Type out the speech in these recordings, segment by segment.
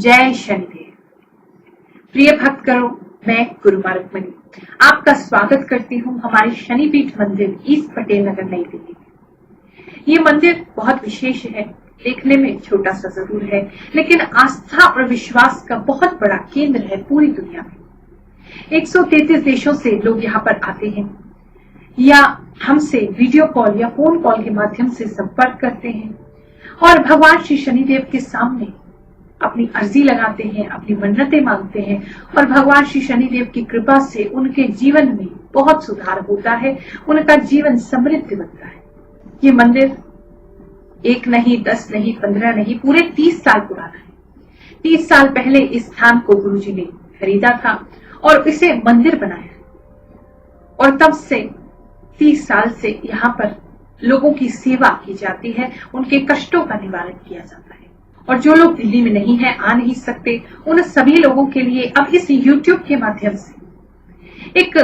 जय शनिदेव। प्रिय भक्त करो, मैं गुरु मार्गमणि आपका स्वागत करती हूँ हमारे शनिपीठ मंदिर ईस्ट पटेल नगर नई दिल्ली में। ये मंदिर बहुत विशेष है, देखने में छोटा सा जरूर है, लेकिन आस्था और विश्वास का बहुत बड़ा केंद्र है पूरी दुनिया में। 133 देशों से लोग यहाँ पर आते हैं या हमसे वीडियो कॉल या फोन कॉल के माध्यम से संपर्क करते हैं और भगवान श्री शनिदेव के सामने अपनी अर्जी लगाते हैं, अपनी मन्नतें मांगते हैं और भगवान श्री शनिदेव की कृपा से उनके जीवन में बहुत सुधार होता है, उनका जीवन समृद्ध बनता है। ये मंदिर 1 नहीं, 10 नहीं, 15 नहीं, पूरे 30 साल पुराना है। 30 साल पहले इस स्थान को गुरुजी ने खरीदा था और इसे मंदिर बनाया और तब से 30 साल से यहाँ पर लोगों की सेवा की जाती है, उनके कष्टों का निवारण किया जाता है। और जो लोग दिल्ली में नहीं है, आ नहीं सकते, उन सभी लोगों के लिए अब इस YouTube के माध्यम से एक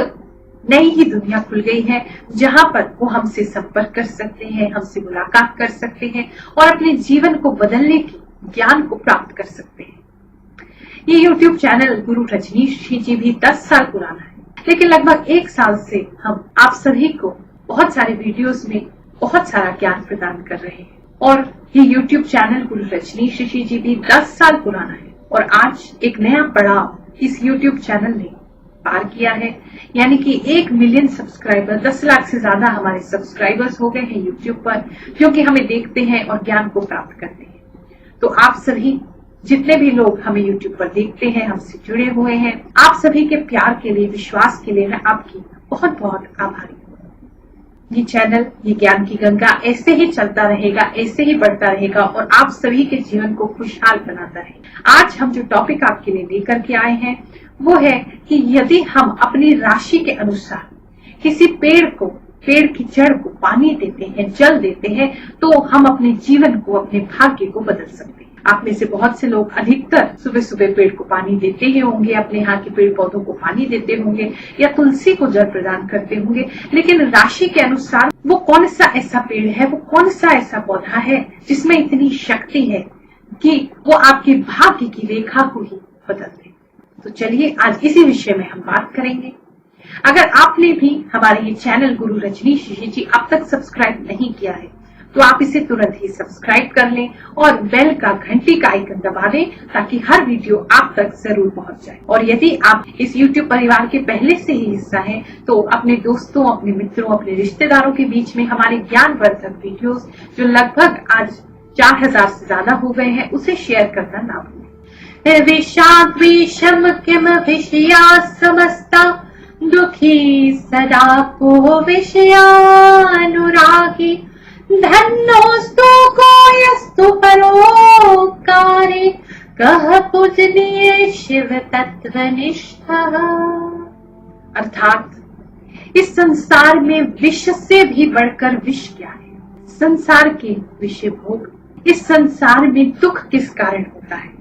नई ही दुनिया खुल गई है, जहां पर वो हमसे संपर्क कर सकते हैं, हमसे मुलाकात कर सकते हैं और अपने जीवन को बदलने की ज्ञान को प्राप्त कर सकते हैं। ये YouTube चैनल गुरु रजनीश जी भी 10 साल पुराना है, लेकिन लगभग 1 साल से हम आप सभी को बहुत सारे वीडियोस में बहुत सारा ज्ञान प्रदान कर रहे हैं। और ये YouTube चैनल गुरु रजनीश जी भी 10 साल पुराना है और आज एक नया पड़ाव इस YouTube चैनल ने पार किया है, यानी कि 1 मिलियन सब्सक्राइबर, 10 लाख से ज्यादा हमारे सब्सक्राइबर्स हो गए हैं YouTube पर, जो कि हमें देखते हैं और ज्ञान को प्राप्त करते हैं। तो आप सभी जितने भी लोग हमें YouTube पर देखते हैं, हमसे जुड़े हुए हैं, आप सभी के प्यार के लिए, विश्वास के लिए मैं आपकी बहुत बहुत आभारी हूँ। ये चैनल, ये ज्ञान की गंगा ऐसे ही चलता रहेगा, ऐसे ही बढ़ता रहेगा और आप सभी के जीवन को खुशहाल बनाता रहेगा। आज हम जो टॉपिक आपके लिए लेकर के आए हैं वो है कि यदि हम अपनी राशि के अनुसार किसी पेड़ की जड़ को पानी देते हैं, जल देते हैं, तो हम अपने जीवन को, अपने भाग्य को बदल सकते हैं। आप में से बहुत से लोग अधिकतर सुबह सुबह पेड़ को पानी देते ही होंगे, अपने यहाँ के पेड़ पौधों को पानी देते होंगे या तुलसी को जल प्रदान करते होंगे, लेकिन राशि के अनुसार वो कौन सा ऐसा पेड़ है, वो कौन सा ऐसा पौधा है जिसमें इतनी शक्ति है कि वो आपके भाग्य की रेखा को ही बदल दे। तो चलिए आज इसी विषय में हम बात करेंगे। अगर आपने भी हमारे ये चैनल गुरु रजनीश जी अब तक सब्सक्राइब नहीं किया है तो आप इसे तुरंत ही सब्सक्राइब कर लें और बेल का, घंटी का आइकन दबा दें ताकि हर वीडियो आप तक जरूर पहुंच जाए। और यदि आप इस YouTube परिवार के पहले से ही हिस्सा हैं तो अपने दोस्तों, अपने मित्रों, अपने रिश्तेदारों के बीच में हमारे ज्ञानवर्धक वीडियोस जो लगभग आज 4000 से ज्यादा हो गए हैं उसे शेयर करना ना भूलें। विषाद्वेषम किम विषया समस्ता दुखी सदा को विषयानुरागी धन्योस्तु को यस्तु परोपकारे कह पूजनीय शिव तत्वनिष्ठ। अर्थात इस संसार में विष से भी बढ़कर विष क्या है? संसार के विषय भोग। इस संसार में दुख किस कारण होता है?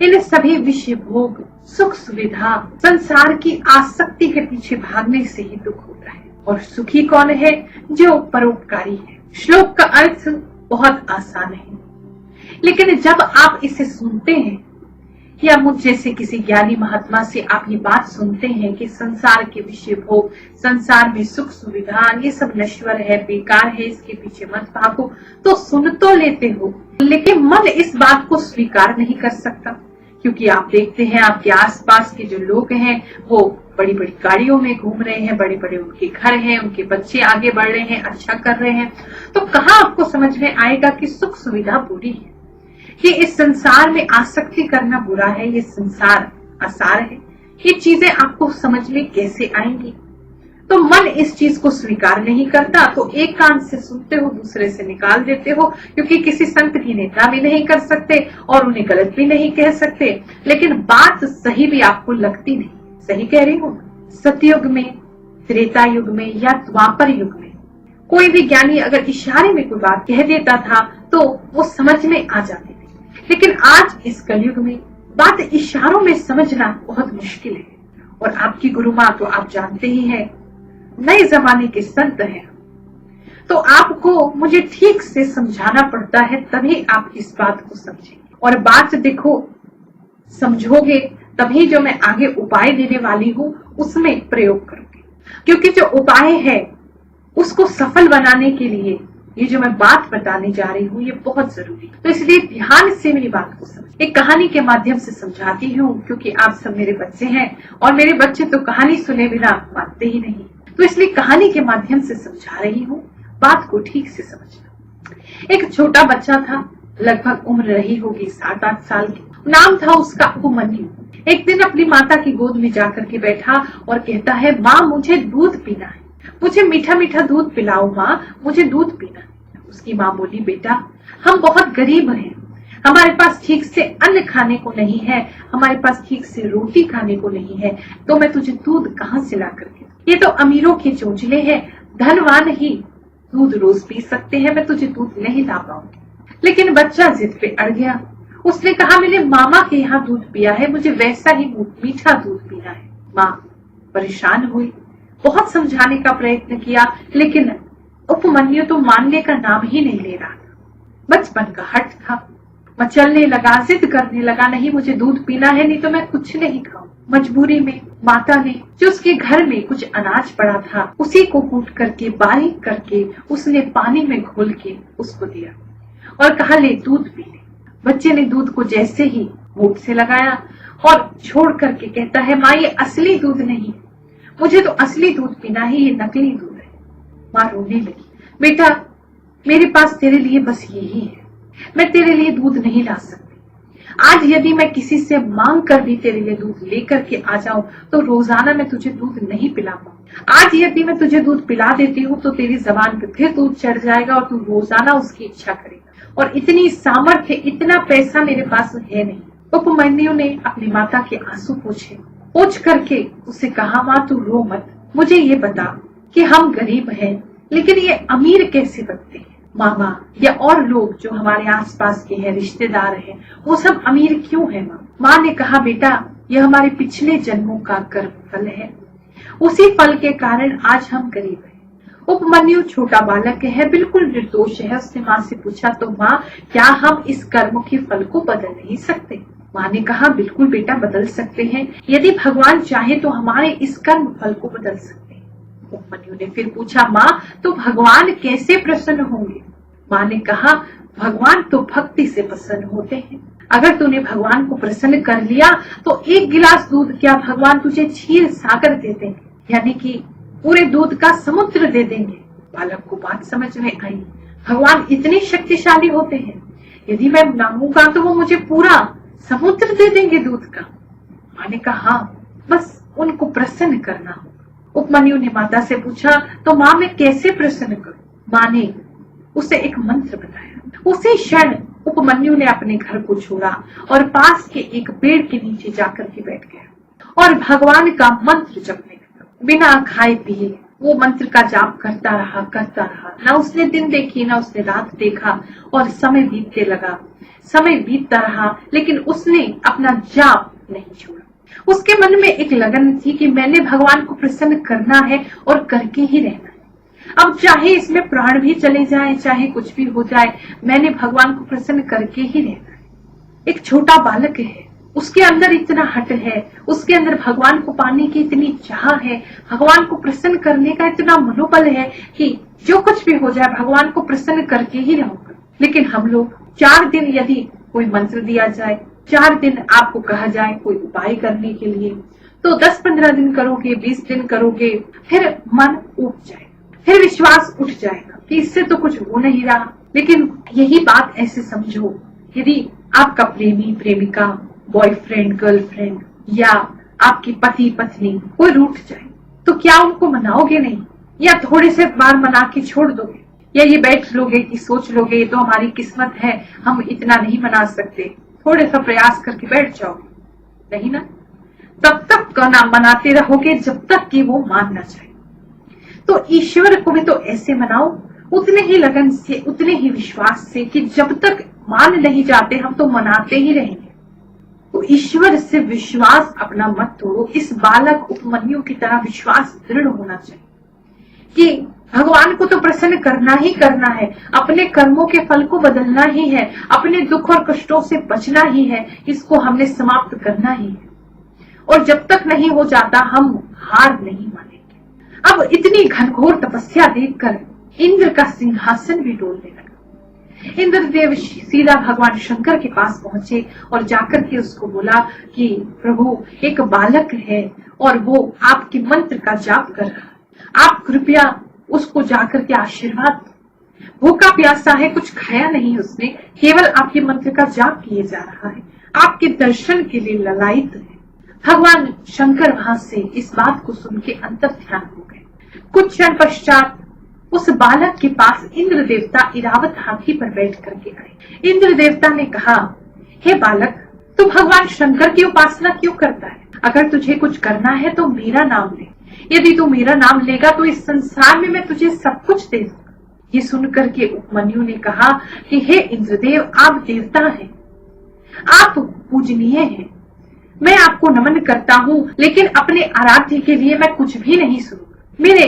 इन सभी विषय भोग, सुख सुविधा, संसार की आसक्ति के पीछे भागने से ही दुख होता है। और सुखी कौन है? जो परोपकारी है। श्लोक का अर्थ बहुत आसान है, लेकिन जब आप इसे सुनते हैं या मुझ जैसे किसी ज्ञानी महात्मा से आप ये बात सुनते हैं कि संसार के विषय भोग, संसार में सुख सुविधा, ये सब नश्वर है, बेकार है, इसके पीछे मत भागो, तो सुन तो लेते हो, लेकिन मन इस बात को स्वीकार नहीं कर सकता। क्योंकि आप देखते हैं आपके आसपास के जो लोग हैं वो बड़ी बड़ी गाड़ियों में घूम रहे हैं, बड़े बड़े उनके घर हैं, उनके बच्चे आगे बढ़ रहे हैं, अच्छा कर रहे हैं, तो कहाँ आपको समझ में आएगा कि सुख सुविधा बुरी है, कि इस संसार में आसक्ति करना बुरा है, ये संसार आसार है। ये चीजें आपको समझ में कैसे आएंगी? तो मन इस चीज को स्वीकार नहीं करता, तो एक कान से सुनते हो, दूसरे से निकाल देते हो, क्योंकि किसी संत की निंदा भी नहीं कर सकते और उन्हें गलत भी नहीं कह सकते, लेकिन बात सही भी आपको लगती नहीं। सही कह रही हूँ? सतयुग में, त्रेता युग में या द्वापर युग में कोई भी ज्ञानी अगर इशारे में कोई बात कह देता था तो वो समझ में आ जाती थी, लेकिन आज इस कलयुग में बात इशारों में समझना बहुत मुश्किल है। और आपकी गुरु माँ तो आप जानते ही हैं, नए जमाने के संत हैं, तो आपको मुझे ठीक से समझाना पड़ता है, तभी आप इस बात को समझेंगे। और बात देखो समझोगे तभी जो मैं आगे उपाय देने वाली हूँ उसमें प्रयोग करोगे, क्योंकि जो उपाय है उसको सफल बनाने के लिए ये जो मैं बात बताने जा रही हूँ ये बहुत जरूरी है। तो इसलिए ध्यान से मेरी बात को समझ। एक कहानी के माध्यम से समझाती हूँ, क्योंकि आप सब मेरे बच्चे हैं और मेरे बच्चे तो कहानी सुने बिना मानते ही नहीं, तो इसलिए कहानी के माध्यम से समझा रही हूँ। बात को ठीक से समझना। एक छोटा बच्चा था, लगभग उम्र रही होगी 7-8 साल की। नाम था उसका उपमन्यु। एक दिन अपनी माता की गोद में जाकर के बैठा और कहता है, माँ मुझे दूध पीना है, मुझे मीठा मीठा दूध पिलाओ माँ, मुझे दूध पीना है। उसकी माँ बोली, बेटा हम बहुत गरीब हैं, हमारे पास ठीक से अन्न खाने को नहीं है, हमारे पास ठीक से रोटी खाने को नहीं है, तो मैं तुझे दूध कहाँ से ला करके? ये तो अमीरों के चोंचले हैं, धनवान ही दूध रोज पी सकते हैं, मैं तुझे दूध नहीं ला पाऊंगी। लेकिन बच्चा जिद पे अड़ गया। उसने कहा, मैंने मामा के यहाँ दूध पिया है, मुझे वैसा ही मीठा दूध पीना है। माँ परेशान हुई, बहुत समझाने का प्रयत्न किया, लेकिन उपमन्यु तो मानने का नाम ही नहीं ले रहा था। बचपन का हट था, मचलने लगा, जिद करने लगा, नहीं मुझे दूध पीना है, नहीं तो मैं कुछ नहीं खाऊं। मजबूरी में माता ने जो उसके घर में कुछ अनाज पड़ा था उसी को कूट करके बारीक करके उसने पानी में घोल के उसको दिया और कहा, ले दूध पी ले। बच्चे ने दूध को जैसे ही मुंह से लगाया और छोड़ करके कहता है, माँ ये असली दूध नहीं, मुझे तो असली दूध पीना है, ये नकली दूध है। माँ रोने लगी, बेटा मेरे पास तेरे लिए बस यही है, मैं तेरे लिए दूध नहीं ला सकती। आज यदि मैं किसी से मांग कर भी तेरे लिए दूध लेकर के आ जाऊं तो रोजाना मैं तुझे दूध नहीं पिला पाऊं। आज यदि मैं तुझे दूध पिला देती हूँ तो तेरी जबान पे फिर दूध चढ़ जाएगा और तू रोजाना उसकी इच्छा करेगा, और इतनी सामर्थ्य, इतना पैसा मेरे पास है नहीं। उपमन्यु ने अपनी माता के आंसू पोंछ करके उससे कहा, माँ तू रो मत, मुझे ये बता कि हम गरीब हैं लेकिन ये अमीर कैसे बनते हैं? मामा या और लोग जो हमारे आसपास के हैं, रिश्तेदार हैं, वो सब अमीर क्यों है? माँ ने कहा, बेटा ये हमारे पिछले जन्मों का कर्म फल है, उसी फल के कारण आज हम गरीब हैं। उपमन्यु छोटा बालक है, बिल्कुल निर्दोष है। उसने माँ से पूछा, तो माँ क्या हम इस कर्म के फल को बदल नहीं सकते? माँ ने कहा, बिल्कुल बेटा बदल सकते हैं, यदि भगवान चाहे तो हमारे इस कर्म फल को बदल सकते हैं। उपमन्यु ने फिर पूछा, माँ तो भगवान कैसे प्रसन्न होंगे? माँ ने कहा, भगवान तो भक्ति से प्रसन्न होते हैं। अगर तूने भगवान को प्रसन्न कर लिया तो एक गिलास दूध क्या भगवान तुझे क्षीर सागर दे देंगे, यानी कि पूरे दूध का समुद्र दे देंगे। बालक को बात समझ में आई, भगवान इतने शक्तिशाली होते हैं, यदि मैं मांगूंगा तो वो मुझे पूरा समुद्र दे देंगे दूध का। माँ ने कहा, हाँ बस उनको प्रसन्न करना होगा। उपमन्यु ने माता से पूछा, तो माँ मैं कैसे प्रसन्न करूं? माँ ने उसे एक मंत्र बताया। उसी क्षण उपमन्यु ने अपने घर को छोड़ा और पास के एक पेड़ के नीचे जाकर के बैठ गया और भगवान का मंत्र जपने लगा। बिना खाए पिए वो मंत्र का जाप करता रहा। ना उसने दिन देखी ना उसने रात देखा और समय बीतते लगा। समय बीतता रहा लेकिन उसने अपना जाप नहीं छोड़ा। उसके मन में एक लगन थी कि मैंने भगवान को प्रसन्न करना है और करके ही रहना है। अब चाहे इसमें प्राण भी चले जाए, चाहे कुछ भी हो जाए, मैंने भगवान को प्रसन्न करके ही रहना है। एक छोटा बालक है, उसके अंदर इतना हट है, उसके अंदर भगवान को पाने की इतनी चाह है, भगवान को प्रसन्न करने का इतना मनोबल है कि जो कुछ भी हो जाए भगवान को प्रसन्न करके ही रहूंगा। लेकिन हम लोग 4 दिन यदि कोई मंत्र दिया जाए, 4 दिन आपको कहा जाए कोई उपाय करने के लिए, तो 10-15 दिन करोगे, 20 दिन करोगे, फिर मन उठ जाए, फिर विश्वास उठ जाएगा कि इससे तो कुछ हो नहीं रहा। लेकिन यही बात ऐसे समझो, यदि आपका प्रेमी प्रेमिका, बॉयफ्रेंड गर्लफ्रेंड या आपकी पति पत्नी कोई रूठ जाए तो क्या उनको मनाओगे नहीं, या थोड़े से बार मना के छोड़ दोगे, या ये बैठ लोगे कि सोच लोगे ये तो हमारी किस्मत है, हम इतना नहीं मना सकते, थोड़े सा प्रयास करके बैठ जाओगे? नहीं ना, तब तक मनाते रहोगे जब तक कि वो मान ना जाए। तो ईश्वर को भी तो ऐसे मनाओ, उतने ही लगन से, उतने ही विश्वास से कि जब तक मान नहीं जाते हम तो मनाते ही रहेंगे। तो ईश्वर से विश्वास अपना मत तोड़ो। इस बालक उपमन्यु की तरह विश्वास दृढ़ होना चाहिए कि भगवान को तो प्रसन्न करना ही करना है, अपने कर्मों के फल को बदलना ही है, अपने दुख और कष्टों से बचना ही है, इसको हमने समाप्त करना ही है। और जब तक नहीं हो जाता हम हार नहीं मानेंगे। अब इतनी घनघोर तपस्या देखकर इंद्र का सिंहासन भी डोलने लगा। इंद्रदेव सीधा भगवान शंकर के पास पहुंचे और जाकर के उसको बोला कि प्रभु, एक बालक है और वो आपके मंत्र का जाप कर रहा है, आप कृपया उसको जाकर के आशीर्वाद। भूखा प्यासा है, कुछ खाया नहीं उसने, केवल आपके मंत्र का जाप किए जा रहा है, आपके दर्शन के लिए ललायित है। भगवान शंकर वहां से इस बात को सुन के अंतर ध्यान हो गए। कुछ क्षण पश्चात उस बालक के पास इंद्र देवता इरावत हाथी पर बैठ करके आए। इंद्र देवता ने कहा, हे बालक, तू भगवान शंकर की उपासना क्यों करता है? अगर तुझे कुछ करना है तो मेरा नाम ले। यदि तू मेरा नाम लेगा तो इस संसार में मैं तुझे सब कुछ दे दूंगा। ये सुनकर के उपमन्यु ने कहा कि हे इंद्रदेव, आप देवता हैं, आप पूजनीय हैं, मैं आपको नमन करता हूँ, लेकिन अपने आराध्य के लिए मैं कुछ भी नहीं सुनूंगा। मेरे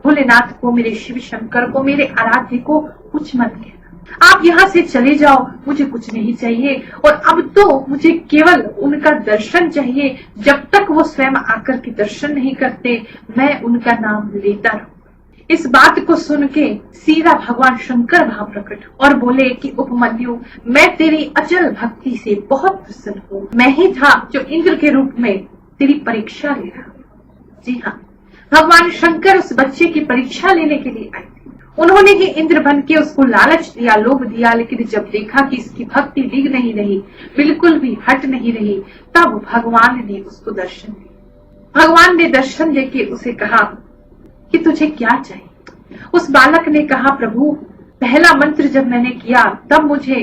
भोलेनाथ को, मेरे शिव शंकर को, मेरे आराध्य को कुछ मत कहना। आप यहाँ से चले जाओ, मुझे कुछ नहीं चाहिए। और अब तो मुझे केवल उनका दर्शन चाहिए। जब तक वो स्वयं आकर के दर्शन नहीं करते, मैं उनका नाम लेता रहूं। इस बात को सुन के सीधा भगवान शंकर वहां प्रकट और बोले कि उपमन्यु, मैं तेरी अचल भक्ति से बहुत प्रसन्न हूँ। मैं ही था जो इंद्र के रूप में तेरी परीक्षा ले रहा। जी हाँ, भगवान शंकर उस बच्चे की परीक्षा लेने के लिए आए थे। उन्होंने ही इंद्र बन के उसको लालच दिया, लोभ दिया, लेकिन जब देखा कि इसकी भक्ति दिख नहीं रही, बिल्कुल भी हट नहीं रही, तब भगवान ने उसको दर्शन दिया। भगवान ने दर्शन देके उसे कहा कि तुझे क्या चाहिए? उस बालक ने कहा, प्रभु, पहला मंत्र जब मैंने किया तब मुझे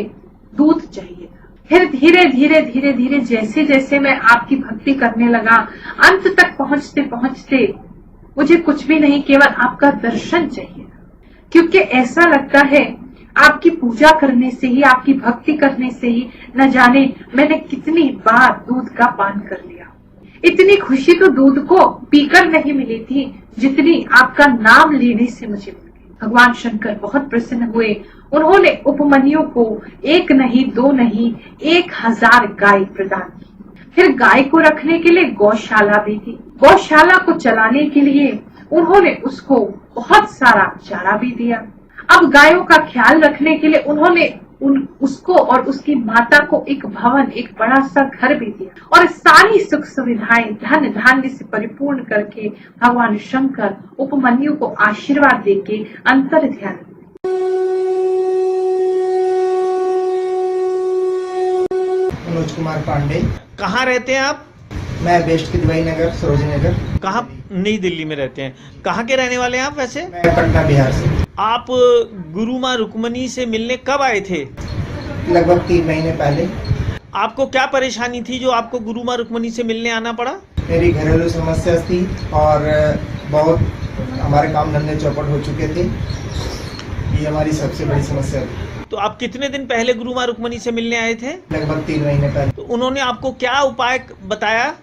दूध चाहिए था। फिर धीरे धीरे धीरे धीरे जैसे जैसे मैं आपकी भक्ति करने लगा, अंत तक पहुंचते पहुंचते मुझे कुछ भी नहीं, केवल आपका दर्शन चाहिए। क्योंकि ऐसा लगता है आपकी पूजा करने से ही, आपकी भक्ति करने से ही न जाने मैंने कितनी बार दूध का पान कर लिया। इतनी खुशी तो दूध को पीकर नहीं मिली थी जितनी आपका नाम लेने से मुझे मिली। भगवान शंकर बहुत प्रसन्न हुए। उन्होंने उपमन्यु को एक नहीं, दो नहीं, 1000 गाय प्रदान की। फिर गाय को रखने के लिए गौशाला भी थी। गौशाला को चलाने के लिए उन्होंने उसको बहुत सारा चारा भी दिया। अब गायों का ख्याल रखने के लिए उन्होंने उसको और उसकी माता को एक भवन, एक बड़ा सा घर भी दिया और सारी सुख सुविधाएं धन धान्य से परिपूर्ण करके भगवान शंकर उपमन्यु को आशीर्वाद देके अंतर ध्यान। मनोज कुमार पांडे। कहाँ रहते हैं आप? मैं वेस्ट की दवाई नगर, सरोजनी नगर। कहाँ? नई दिल्ली में रहते हैं। कहाँ के रहने वाले हैं आप वैसे? मैं पटना, बिहार से। आप गुरु माँ रुक्मणी से मिलने कब आए थे? लगभग 3 महीने पहले। आपको क्या परेशानी थी जो आपको गुरु माँ रुक्मणी से मिलने आना पड़ा? मेरी घरेलू समस्या थी और बहुत हमारे काम धंधे चौपट हो चुके थे। ये हमारी सबसे बड़ी समस्या थी। तो आप कितने दिन पहले गुरु माँ रुक्मणी से मिलने आए थे? लगभग 3 महीने पहले। तो उन्होंने आपको क्या उपाय बताया?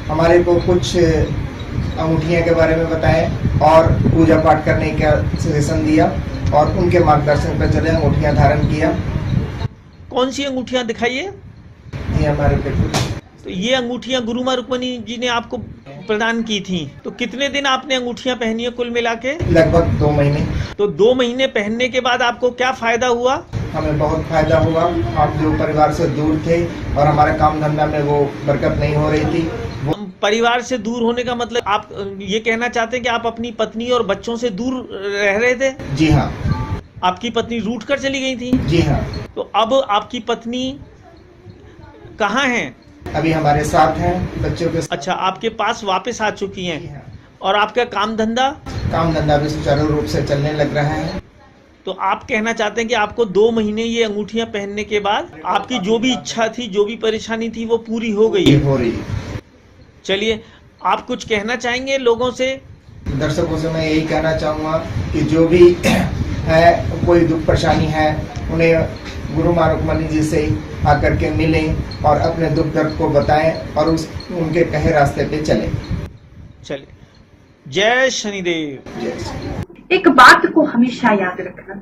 हमारे को कुछ अंगूठियाँ के बारे में बताए और पूजा पाठ करने का सजेशन दिया और उनके मार्गदर्शन पर चले अंगूठियाँ धारण किया। कौन सी अंगूठियाँ दिखाइए? ये हमारे पे। तो ये अंगूठियाँ गुरु माँ रुक्मणी जी ने आपको प्रदान की थी। तो कितने दिन आपने अंगूठियाँ पहनी है कुल मिला के? लगभग 2 महीने। तो 2 महीने पहनने के बाद आपको क्या फायदा हुआ? हमें बहुत फायदा हुआ। हम जो परिवार से दूर थे और हमारे काम धंधा में वो बरकत नहीं हो रही थी। परिवार से दूर होने का मतलब आप ये कहना चाहते हैं कि आप अपनी पत्नी और बच्चों से दूर रह रहे थे? जी हाँ। आपकी पत्नी रूठ कर चली गई थी? जी हाँ। तो अब आपकी पत्नी कहाँ है? अभी हमारे साथ हैं, बच्चों के साथ। अच्छा, आपके पास वापस आ चुकी हैं। हाँ। और आपका काम धंधा? काम धंधा भी सुचारू रूप से चलने लग रहा है। तो आप कहना चाहते हैं कि आपको 2 महीने ये अंगूठियां पहनने के बाद आपकी जो भी इच्छा थी, जो भी परेशानी थी, वो पूरी हो गई है? हो रही है। चलिए, आप कुछ कहना चाहेंगे लोगों से? दर्शकों से मैं यही कहना चाहूँगा कि जो भी है, कोई दुख परेशानी है, उन्हें गुरु माँ रुक्मणी जी से आकर के मिलें और अपने दुख दर्द को बताएं और उनके कहे रास्ते पे चलें। चलिए, जय शनिदेव। जय एक बात को हमेशा याद रखना,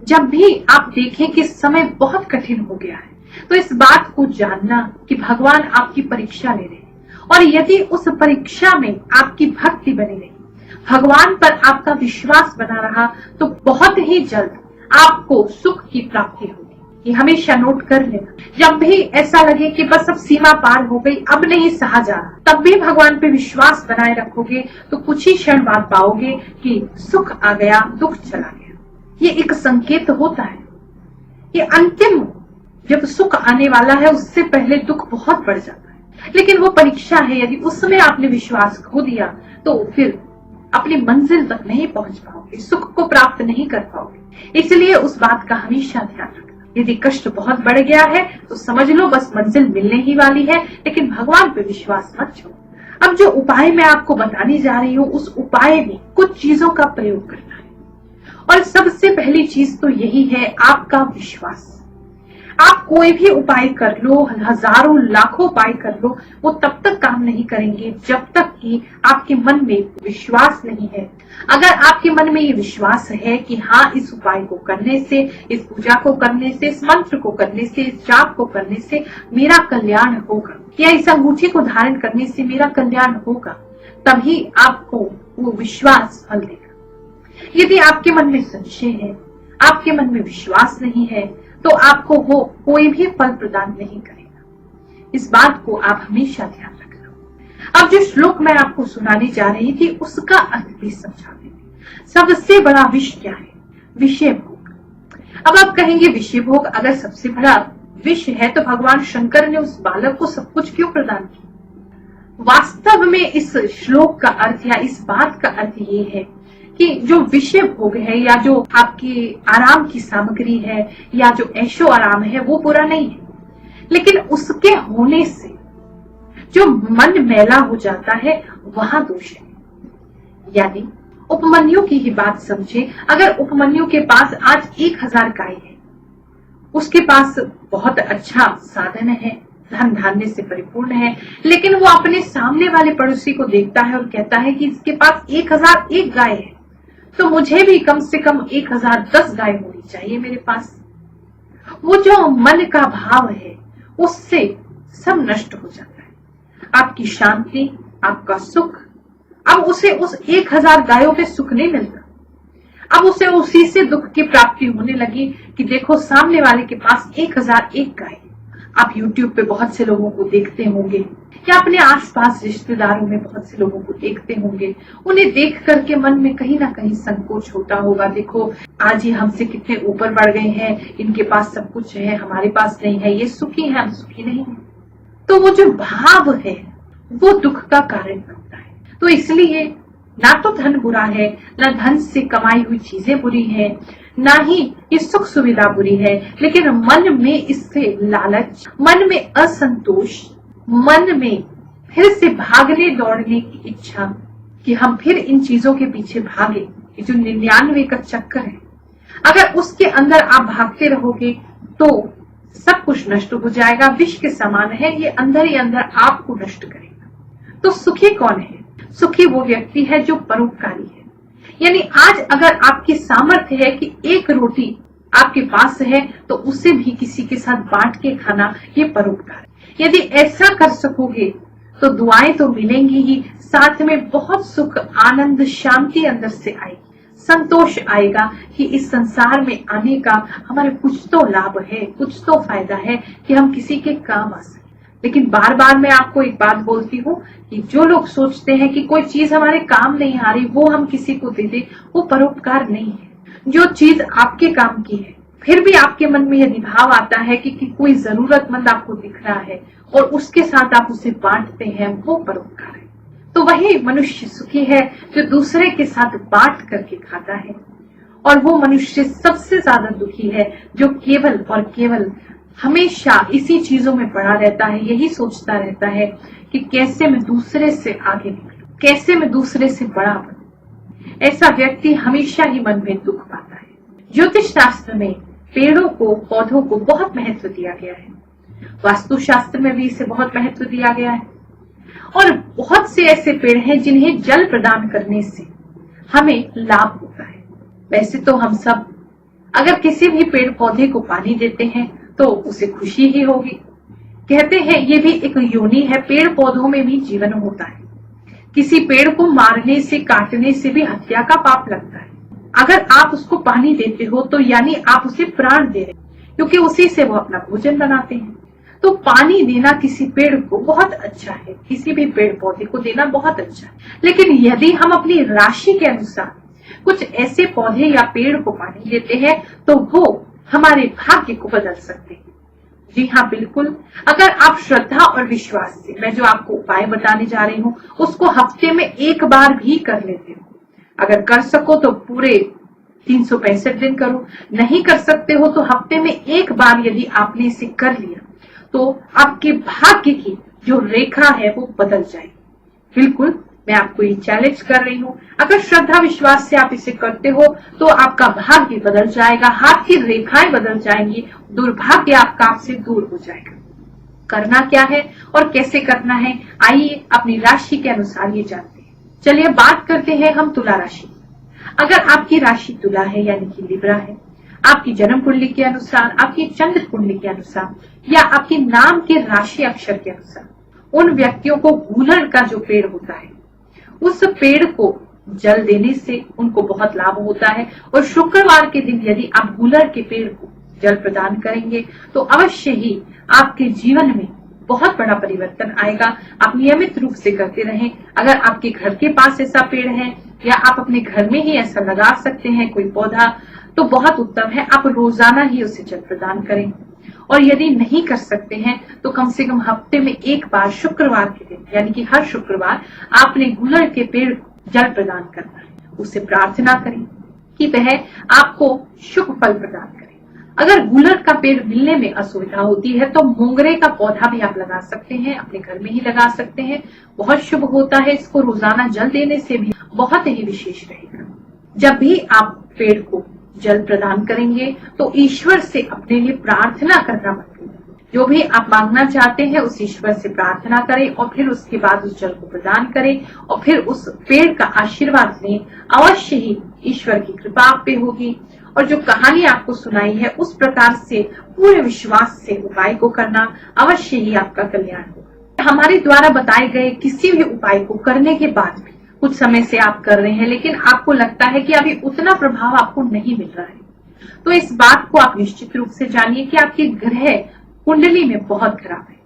जब भी आप देखें कि समय बहुत कठिन हो गया है, तो इस बात को जानना कि भगवान आपकी परीक्षा ले रहे हैं, और यदि उस परीक्षा में आपकी भक्ति बनी रही, भगवान पर आपका विश्वास बना रहा, तो बहुत ही जल्द आपको सुख की प्राप्ति होगी। ये हमेशा नोट कर लेना। जब भी ऐसा लगे कि बस अब सीमा पार हो गई, अब नहीं सहा जा रहा, तब भी भगवान पे विश्वास बनाए रखोगे तो कुछ ही क्षण बाद पाओगे कि सुख आ गया, दुख चला गया। ये एक संकेत होता है। ये अंतिम जब सुख आने वाला है, उससे पहले दुख बहुत बढ़ जाता है, लेकिन वो परीक्षा है। यदि उसमें आपने विश्वास खो दिया तो फिर अपनी मंजिल तक नहीं पहुंच पाओगे, सुख को प्राप्त नहीं कर पाओगे। इसलिए उस बात का हमेशा ध्यान रखना। यदि कष्ट बहुत बढ़ गया है तो समझ लो बस मंजिल मिलने ही वाली है, लेकिन भगवान पे विश्वास मत छोड़ो। अब जो उपाय मैं आपको बताने जा रही हूँ, उस उपाय में कुछ चीजों का प्रयोग करना है, और सबसे पहली चीज तो यही है आपका विश्वास। आप कोई भी उपाय कर लो, हजारों लाखों उपाय कर लो, वो तब तक काम नहीं करेंगे जब तक कि आपके मन में विश्वास नहीं है। अगर आपके मन में ये विश्वास है कि हाँ, इस उपाय को करने से, इस पूजा को करने से, इस मंत्र को करने से, इस जाप को करने से मेरा कल्याण होगा, या इस अंगूठी को धारण करने से मेरा कल्याण होगा, तभी आपको वो विश्वास फल देगा। यदि आपके मन में संशय है, आपके मन में विश्वास नहीं है, तो आपको वो कोई भी फल प्रदान नहीं करेगा। इस बात को आप हमेशा ध्यान रखना। अब जो श्लोक मैं आपको सुनाने जा रही थी, उसका अर्थ भी समझा देती। सबसे बड़ा विष क्या है? विषय भोग। अब आप कहेंगे विषय भोग अगर सबसे बड़ा विष है, तो भगवान शंकर ने उस बालक को सब कुछ क्यों प्रदान किया? वास्तव में इस श्लोक का अर्थ या इस बात का अर्थ ये है कि जो विषय भोग है, या जो आपकी आराम की सामग्री है, या जो ऐशो आराम है, वो बुरा नहीं है, लेकिन उसके होने से जो मन मैला हो जाता है, वहां दोष है। यानी उपमन्यु की ही बात समझे। अगर उपमन्यु के पास आज 1000 गाय है, उसके पास बहुत अच्छा साधन है, धन धान्य से परिपूर्ण है, लेकिन वो अपने सामने वाले पड़ोसी को देखता है और कहता है कि इसके पास 1001 गाय है, तो मुझे भी कम से कम 1010 गाय होनी चाहिए मेरे पास। वो जो मन का भाव है, उससे सब नष्ट हो जाता है। आपकी शांति, आपका सुख, अब उसे उस 1000 गायों पे सुख नहीं मिलता। अब उसे उसी से दुख की प्राप्ति होने लगी कि देखो सामने वाले के पास 1001 गाय। आप YouTube पे बहुत से लोगों को देखते होंगे, या अपने आसपास रिश्तेदारों में बहुत से लोगों को देखते होंगे। उन्हें देख करके मन में कहीं ना कहीं संकोच होता होगा, देखो आज ये हमसे कितने ऊपर बढ़ गए हैं, इनके पास सब कुछ है, हमारे पास नहीं है, ये सुखी है, हम सुखी नहीं है। तो वो जो भाव है वो दुख का कारण बनता है। तो इसलिए ना तो धन बुरा है, ना धन से कमाई हुई चीजें बुरी है, ना ही ये सुख सुविधा बुरी है, लेकिन मन में इससे लालच, मन में असंतोष, मन में फिर से भागने दौड़ने की इच्छा कि हम फिर इन चीजों के पीछे भागे, ये जो 99 का चक्कर है, अगर उसके अंदर आप भागते रहोगे तो सब कुछ नष्ट हो जाएगा। विष के समान है, ये अंदर ही अंदर आपको नष्ट करेगा। तो सुखी कौन है? सुखी वो व्यक्ति है जो परोपकारी है। यानी आज अगर आपकी सामर्थ्य है कि एक रोटी आपके पास है, तो उसे भी किसी के साथ बांट के खाना, ये परोपकार है। यदि ऐसा कर सकोगे तो दुआएं तो मिलेंगी ही, साथ में बहुत सुख, आनंद, शांति अंदर से आएगी, संतोष आएगा कि इस संसार में आने का हमारे कुछ तो लाभ है, कुछ तो फायदा है कि हम किसी के काम आ सके। लेकिन बार बार मैं आपको एक बात बोलती हूँ कि जो लोग सोचते हैं कि कोई चीज हमारे काम नहीं आ रही, वो हम किसी को दे दे, वो परोपकार नहीं है। जो चीज आपके काम की है, फिर भी आपके मन में यदि भाव आता है कि कोई जरूरतमंद आपको दिख रहा है और उसके साथ आप उसे बांटते हैं, वो परोपकार है। तो वही मनुष्य सुखी है जो दूसरे के साथ बांट करके खाता है, और वो मनुष्य सबसे ज्यादा दुखी है जो केवल और केवल हमेशा इसी चीजों में पड़ा रहता है, यही सोचता रहता है कि कैसे मैं दूसरे से आगे निकलूं, कैसे मैं दूसरे से बड़ा बनूं। ऐसा व्यक्ति हमेशा ही मन में दुख पाता है। ज्योतिष शास्त्र में पेड़ों को, पौधों को बहुत महत्व दिया गया है, वास्तु शास्त्र में भी इसे बहुत महत्व दिया गया है, और बहुत से ऐसे पेड़ हैं जिन्हें जल प्रदान करने से हमें लाभ होता है। वैसे तो हम सब अगर किसी भी पेड़ पौधे को पानी देते हैं तो उसे खुशी ही होगी। कहते हैं ये भी एक योनि है, पेड़ पौधों में भी जीवन होता है। किसी पेड़ को मारने से, काटने से भी हत्या का पाप लगता है। अगर आप उसको पानी देते हो तो यानी आप उसे प्राण दे रहे हैं, क्योंकि उसी से वो अपना भोजन बनाते हैं। तो पानी देना किसी पेड़ को बहुत अच्छा है, किसी भी पेड़ पौधे को देना बहुत अच्छा है। लेकिन यदि हम अपनी राशि के अनुसार कुछ ऐसे पौधे या पेड़ को पानी देते हैं तो वो हमारे भाग्य को बदल सकते हैं। जी हाँ, बिल्कुल। अगर आप श्रद्धा और विश्वास से मैं जो आपको उपाय बताने जा रही हूँ उसको हफ्ते में एक बार भी कर लेते हो, अगर कर सको तो पूरे 365 दिन करो, नहीं कर सकते हो तो हफ्ते में एक बार यदि आपने इसे कर लिया तो आपके भाग्य की जो रेखा है वो बदल जाएगी। बिल्कुल, मैं आपको ये चैलेंज कर रही हूँ। अगर श्रद्धा विश्वास से आप इसे करते हो तो आपका भाग्य बदल जाएगा, हाथ की रेखाएं बदल जाएंगी, दुर्भाग्य आपका आपसे दूर हो जाएगा। करना क्या है और कैसे करना है, आइए अपनी राशि के अनुसार ये जानते हैं। चलिए बात करते हैं हम तुला राशि। अगर आपकी राशि तुला है यानी कि लिब्रा है, आपकी जन्म कुंडली के अनुसार, आपकी चंद्र कुंडली के अनुसार या आपके नाम के राशि अक्षर के अनुसार, उन व्यक्तियों को गूलर का जो पेड़ होता है उस पेड़ को जल देने से उनको बहुत लाभ होता है। और शुक्रवार के दिन यदि आप गूलर के पेड़ को जल प्रदान करेंगे तो अवश्य ही आपके जीवन में बहुत बड़ा परिवर्तन आएगा। आप नियमित रूप से करते रहें। अगर आपके घर के पास ऐसा पेड़ है या आप अपने घर में ही ऐसा लगा सकते हैं कोई पौधा, तो बहुत उत्तम है। आप रोजाना ही उसे जल प्रदान करें। और यदि नहीं कर सकते हैं तो कम से कम हफ्ते में एक बार शुक्रवार के दिन यानी कि हर शुक्रवार आपने गूलर के पेड़ को जल प्रदान करना है। उसे प्रार्थना करें कि वह आपको शुभ फल प्रदान करे। अगर गूलर का पेड़ मिलने में असुविधा होती है तो मोंगरे का पौधा भी आप लगा सकते हैं, अपने घर में ही लगा सकते हैं, बहुत शुभ होता है। इसको रोजाना जल देने से भी बहुत ही विशेष रहेगा। जब भी आप पेड़ को जल प्रदान करेंगे तो ईश्वर से अपने लिए प्रार्थना करना मत भूलें। जो भी आप मांगना चाहते हैं उस ईश्वर से प्रार्थना करें और फिर उसके बाद उस जल को प्रदान करें और फिर उस पेड़ का आशीर्वाद लें। अवश्य ही ईश्वर की कृपा आप पे होगी। और जो कहानी आपको सुनाई है उस प्रकार से पूरे विश्वास से उपाय को करना, अवश्य ही आपका कल्याण होगा। हमारे द्वारा बताए गए किसी भी उपाय को करने के बाद भी कुछ समय से आप कर रहे हैं लेकिन आपको लगता है कि अभी उतना प्रभाव आपको नहीं मिल रहा है, तो इस बात को आप निश्चित रूप से जानिए कि आपके ग्रह कुंडली में बहुत खराब है।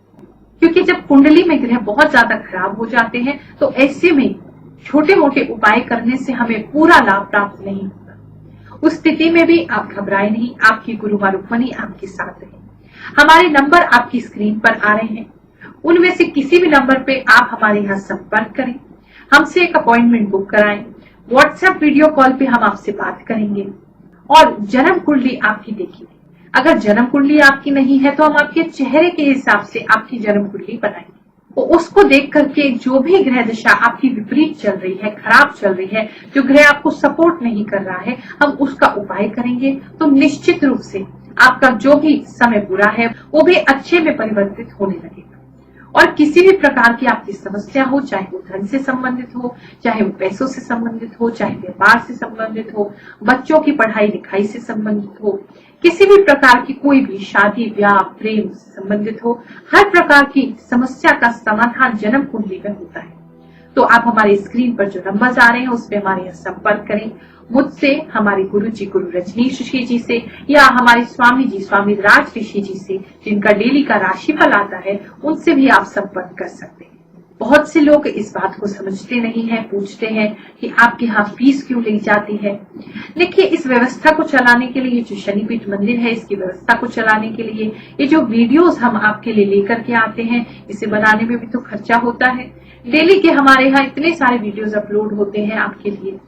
क्योंकि जब कुंडली में ग्रह बहुत ज्यादा खराब हो जाते हैं तो ऐसे में छोटे मोटे उपाय करने से हमें पूरा लाभ प्राप्त नहीं होता। उस स्थिति में भी आप घबराए नहीं, आपकी गुरु माँ रुक्मणी आपके साथ रहे। हमारे नंबर आपकी स्क्रीन पर आ रहे हैं, उनमें से किसी भी नंबर पे आप हमारे यहाँ संपर्क करें, हमसे एक अपॉइंटमेंट बुक कराएं। व्हाट्सएप वीडियो कॉल पे हम आपसे बात करेंगे और जन्म कुंडली आपकी देखेंगे। अगर जन्म कुंडली आपकी नहीं है तो हम आपके चेहरे के हिसाब से आपकी जन्म कुंडली बनाएंगे। तो उसको देख करके जो भी ग्रह दशा आपकी विपरीत चल रही है, खराब चल रही है, जो ग्रह आपको सपोर्ट नहीं कर रहा है, हम उसका उपाय करेंगे। तो निश्चित रूप से आपका जो भी समय बुरा है वो भी अच्छे में परिवर्तित होने लगेगा। और किसी भी प्रकार की आपकी समस्या हो, चाहे वो धन से संबंधित हो, चाहे वो पैसों से संबंधित हो, चाहे व्यापार से संबंधित हो, बच्चों की पढ़ाई लिखाई से संबंधित हो, किसी भी प्रकार की कोई भी शादी ब्याह प्रेम से संबंधित हो, हर प्रकार की समस्या का समाधान जन्म कुंडली में होता है। तो आप हमारे स्क्रीन पर जो नंबर्स आ रहे हैं उस पे हमारे यहाँ संपर्क करें। मुझसे, हमारे गुरु जी गुरु रजनीश ऋषि जी से या हमारे स्वामी जी स्वामी राज ऋषि जी से जिनका डेली का राशिफल आता है, उनसे भी आप संपर्क कर सकते हैं। बहुत से लोग इस बात को समझते नहीं है, पूछते हैं कि आपके यहाँ फीस क्यों ली जाती है। देखिए, इस व्यवस्था को चलाने के लिए, जो शनिपीठ मंदिर है इसकी व्यवस्था को चलाने के लिए ये जो वीडियोस हम आपके लिए लेकर के आते हैं, इसे बनाने में भी तो खर्चा होता है। डेली के हमारे यहाँ इतने सारे वीडियोस अपलोड होते हैं आपके लिए,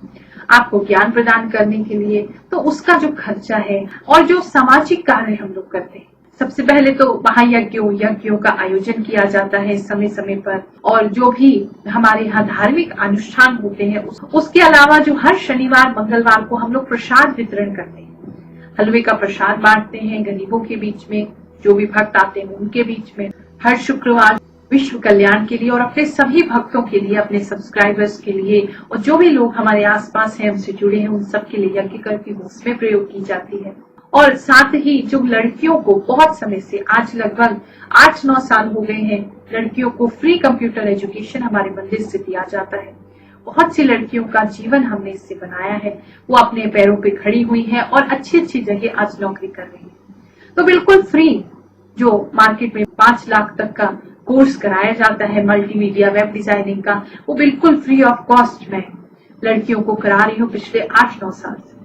आपको ज्ञान प्रदान करने के लिए, तो उसका जो खर्चा है और जो सामाजिक कार्य हम लोग करते हैं, सबसे पहले तो महायज्ञों का आयोजन किया जाता है समय समय पर, और जो भी हमारे यहाँ धार्मिक अनुष्ठान होते हैं उसके अलावा जो हर शनिवार मंगलवार को हम लोग प्रसाद वितरण करते हैं, हलवे का प्रसाद बांटते हैं गरीबों के बीच में, जो भी भक्त आते हैं उनके बीच में। हर शुक्रवार विश्व कल्याण के लिए और अपने सभी भक्तों के लिए, अपने सब्सक्राइबर्स के लिए और जो भी लोग हमारे आसपास हैं, हमसे जुड़े हैं, उन सब के लिए यज्ञ करती हूँ, उसमें प्रयोग की जाती है। और साथ ही जो लड़कियों को बहुत समय से, आज लगभग 8-9 साल हो गए हैं, लड़कियों को फ्री कंप्यूटर एजुकेशन हमारे मंदिर से दिया जाता है। बहुत सी लड़कियों का जीवन हमने इससे बनाया है, वो अपने पैरों पे खड़ी हुई हैं और अच्छी अच्छी जगह आज नौकरी कर रही है। तो बिल्कुल फ्री, जो मार्केट में 5 लाख तक का कोर्स कराया जाता है मल्टीमीडिया वेब डिजाइनिंग का, वो बिल्कुल फ्री ऑफ कॉस्ट में लड़कियों को करा रही हूँ पिछले 8-9 साल से।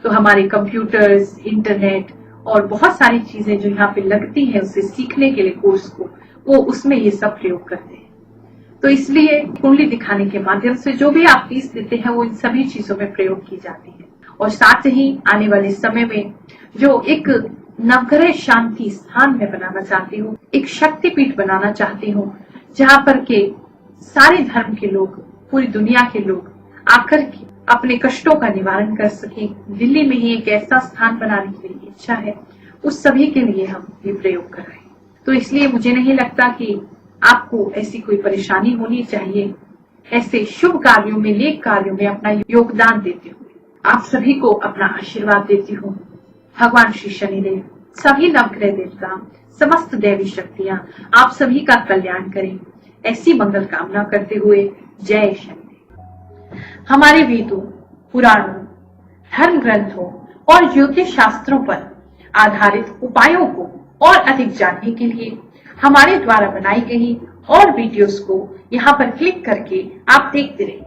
तो हमारे कंप्यूटर्स, इंटरनेट और बहुत सारी चीजें जो यहाँ पे लगती हैं उसे सीखने के लिए कोर्स को, वो उसमें ये सब प्रयोग करते हैं। तो इसलिए कुंडली दिखाने के माध्यम से जो भी आप फीस देते हैं वो इन सभी चीजों में प्रयोग की जाती है। और साथ ही आने वाले समय में जो एक नवग्रह शांति स्थान में बनाना चाहती हूँ, एक शक्तिपीठ बनाना चाहती हूँ, जहाँ पर के सारे धर्म के लोग, पूरी दुनिया के लोग आकर के अपने कष्टों का निवारण कर सके। दिल्ली में ही एक ऐसा स्थान बनाने की मेरी इच्छा है, उस सभी के लिए हम ये प्रयोग कर रहे हैं। तो इसलिए मुझे नहीं लगता कि आपको ऐसी कोई परेशानी होनी चाहिए। ऐसे शुभ कार्यों में, नेक कार्यों में अपना योगदान देते हुए आप सभी को अपना आशीर्वाद देती हूँ। भगवान श्री शनिदेव, सभी नवग्रह देवता, समस्त दैवी शक्तियां आप सभी का कल्याण करें, ऐसी मंगल कामना करते हुए जय शनिदेव। हमारे वेदों, पुराणों, धर्म ग्रंथों और ज्योतिष शास्त्रों पर आधारित उपायों को और अधिक जानने के लिए हमारे द्वारा बनाई गई और वीडियोस को यहाँ पर क्लिक करके आप देखते रहिए।